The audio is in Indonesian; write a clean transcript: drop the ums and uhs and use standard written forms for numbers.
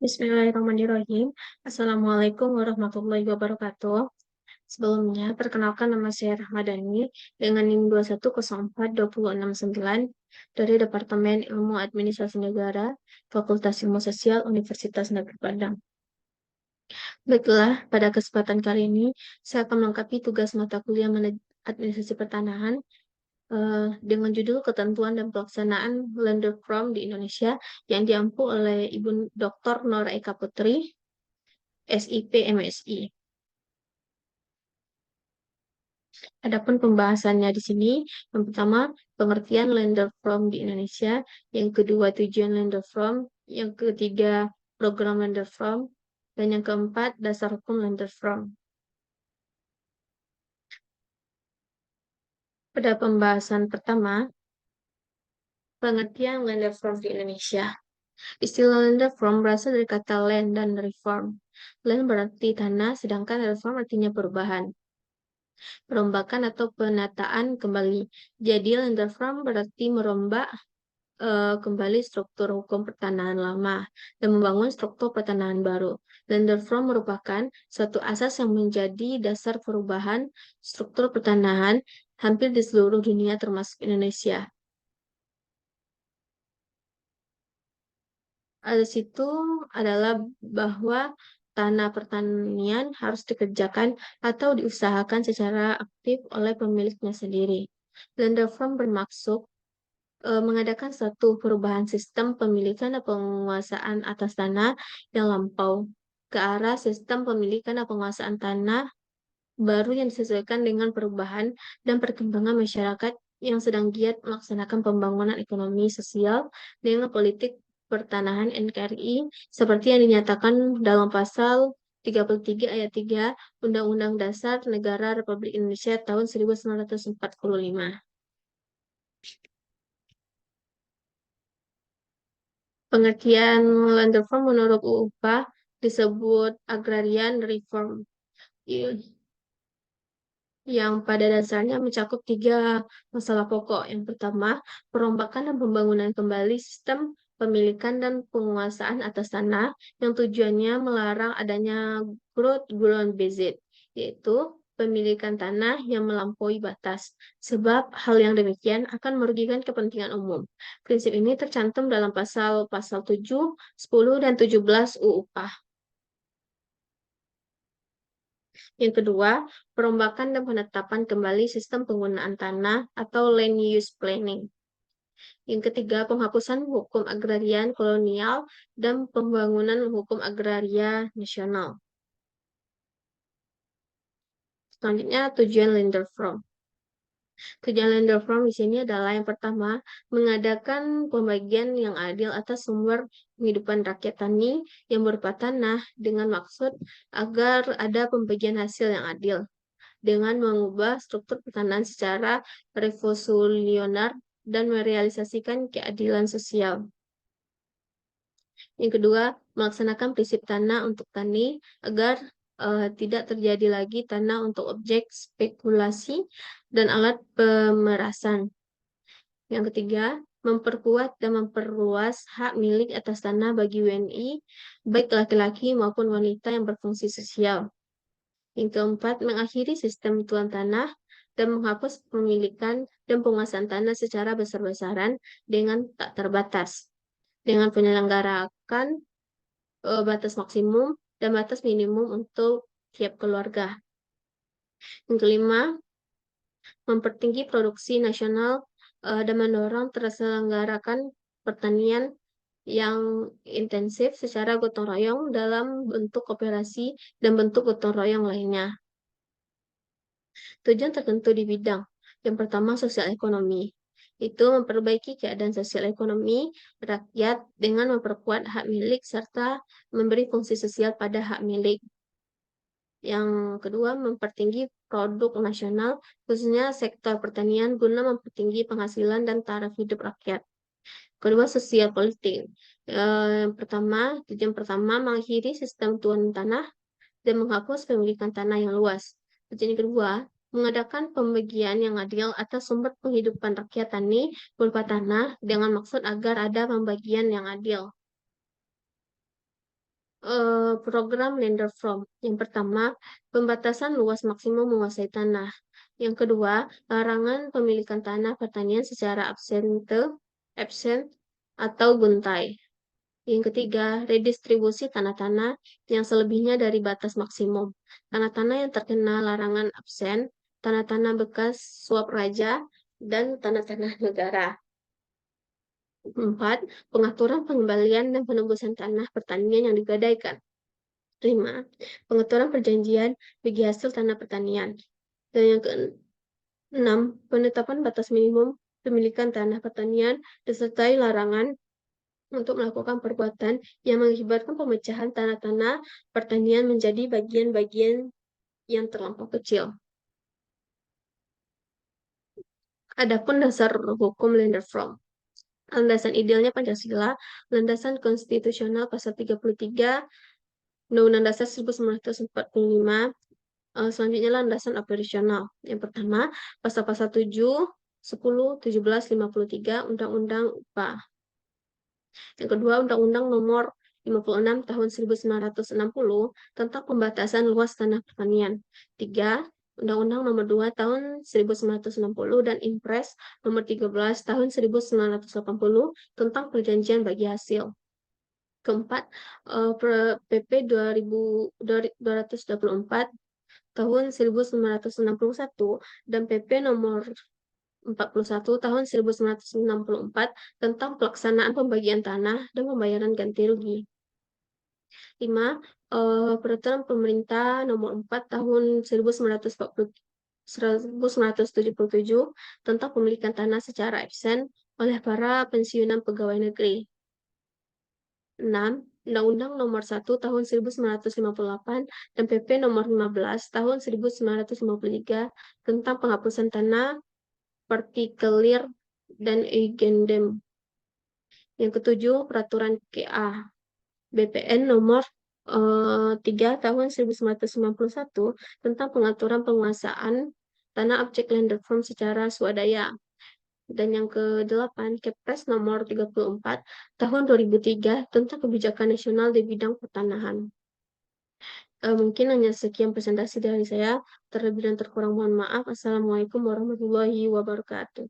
Bismillahirrahmanirrahim. Assalamualaikum warahmatullahi wabarakatuh. Sebelumnya, perkenalkan nama saya Rahmadani dengan NIM 2104269 dari Departemen Ilmu Administrasi Negara, Fakultas Ilmu Sosial Universitas Negeri Padang. Baiklah, pada kesempatan kali ini, saya akan melengkapi tugas mata kuliah Administrasi Pertanahan dengan judul Ketentuan dan Pelaksanaan Lender From di Indonesia yang diampu oleh Ibu Dr. Nora Eka Putri, SIP MSI. Adapun pembahasannya di sini, yang pertama, pengertian lender from di Indonesia, yang kedua, tujuan lender from, yang ketiga, program lender from, dan yang keempat, dasar hukum lender from. Pada pembahasan pertama, pengertian lender from di Indonesia. Istilah lender from berasal dari kata land dan reform. Land berarti tanah, sedangkan reform artinya perubahan, perombakan atau penataan kembali. Jadi land reform berarti merombak kembali struktur hukum pertanahan lama dan membangun struktur pertanahan baru. Land reform merupakan suatu asas yang menjadi dasar perubahan struktur pertanahan hampir di seluruh dunia termasuk Indonesia. Ada situ adalah bahwa tanah pertanian harus dikerjakan atau diusahakan secara aktif oleh pemiliknya sendiri. Land reform bermaksud mengadakan suatu perubahan sistem pemilikan dan penguasaan atas tanah yang lampau ke arah sistem pemilikan dan penguasaan tanah baru yang disesuaikan dengan perubahan dan perkembangan masyarakat yang sedang giat melaksanakan pembangunan ekonomi sosial dengan politik pertanahan NKRI seperti yang dinyatakan dalam pasal 33 ayat 3 Undang-Undang Dasar Negara Republik Indonesia tahun 1945. Pengertian land reform menurut UUPA disebut agrarian reform yang pada dasarnya mencakup tiga masalah pokok. Yang pertama, perombakan dan pembangunan kembali sistem pemilikan dan penguasaan atas tanah yang tujuannya melarang adanya growth ground based, yaitu pemilikan tanah yang melampaui batas, sebab hal yang demikian akan merugikan kepentingan umum. Prinsip ini tercantum dalam pasal 7, 10, dan 17 UUPA. Yang kedua, perombakan dan penetapan kembali sistem penggunaan tanah atau land use planning. Yang ketiga, penghapusan hukum agrarian kolonial dan pembangunan hukum agraria nasional. Selanjutnya, tujuan land reform. Tujuan land reform di sini adalah yang pertama, mengadakan pembagian yang adil atas sumber penghidupan rakyat tani yang berupa tanah dengan maksud agar ada pembagian hasil yang adil dengan mengubah struktur pertanahan secara revolusioner dan merealisasikan keadilan sosial. Yang kedua, melaksanakan prinsip tanah untuk tani agar tidak terjadi lagi tanah untuk objek spekulasi dan alat pemerasan. Yang ketiga, memperkuat dan memperluas hak milik atas tanah bagi WNI, baik laki-laki maupun wanita yang berfungsi sosial. Yang keempat, mengakhiri sistem tuan tanah dan menghapus pemilikan dan penguasaan tanah secara besar-besaran dengan tak terbatas, dengan penyelenggarakan batas maksimum dan batas minimum untuk tiap keluarga. Yang kelima, mempertinggi produksi nasional dan mendorong terselenggarakan pertanian yang intensif secara gotong royong dalam bentuk kooperasi dan bentuk gotong royong lainnya. Tujuan tertentu di bidang yang pertama sosial ekonomi, itu memperbaiki keadaan sosial ekonomi rakyat dengan memperkuat hak milik serta memberi fungsi sosial pada hak milik. Yang kedua, mempertinggi produk nasional, khususnya sektor pertanian, guna mempertinggi penghasilan dan taraf hidup rakyat. Kedua, sosial politik. Tujuan pertama, mengakhiri sistem tuan tanah dan menghapus pemilikan tanah yang luas. Tujuan kedua, mengadakan pembagian yang adil atas sumber penghidupan rakyat tani berupa tanah dengan maksud agar ada pembagian yang adil. program lender from. Yang pertama, pembatasan luas maksimum menguasai tanah. Yang kedua, larangan pemilikan tanah pertanian secara absen atau guntai. Yang ketiga, redistribusi tanah-tanah yang selebihnya dari batas maksimum. Tanah-tanah yang terkena larangan absen, tanah-tanah bekas suap raja, dan tanah-tanah negara. 4. Pengaturan pengembalian dan penembusan tanah pertanian yang digadaikan. 5. Pengaturan perjanjian bagi hasil tanah pertanian. Dan yang ke-6, penetapan batas minimum pemilikan tanah pertanian disertai larangan untuk melakukan perbuatan yang mengakibatkan pemecahan tanah-tanah pertanian menjadi bagian-bagian yang terlampau kecil. Adapun dasar hukum lender from. Landasan idealnya Pancasila, landasan konstitusional pasal 33, Undang-Undang Dasar 1945, selanjutnya landasan operasional. Yang pertama, pasal-pasal 7, 10, 17, 53 Undang-Undang UPA. Yang kedua, Undang-Undang Nomor 56 Tahun 1960 tentang pembatasan luas tanah pertanian. 3. Undang-Undang Nomor 2 Tahun 1960 dan Impres Nomor 13 Tahun 1980 tentang perjanjian bagi hasil. Keempat, PP 224 Tahun 1961 dan PP Nomor 41 Tahun 1964 tentang pelaksanaan pembagian tanah dan pembayaran ganti rugi. 5. Peraturan Pemerintah Nomor 4 Tahun 1977 tentang pemilikan tanah secara absen oleh para pensiunan pegawai negeri. 6. Undang-Undang Nomor 1 Tahun 1958 dan PP Nomor 15 Tahun 1953 tentang penghapusan tanah partikelir dan Eigendom. Yang ketujuh, Peraturan KA BPN Nomor 3 Tahun 1991 tentang pengaturan penguasaan tanah objek lender from secara swadaya. Dan yang ke-8, Kepres Nomor 34 Tahun 2003 tentang kebijakan nasional di bidang pertanahan. Mungkin hanya sekian presentasi dari saya. Terlebih dan terkurang mohon maaf. Assalamualaikum warahmatullahi wabarakatuh.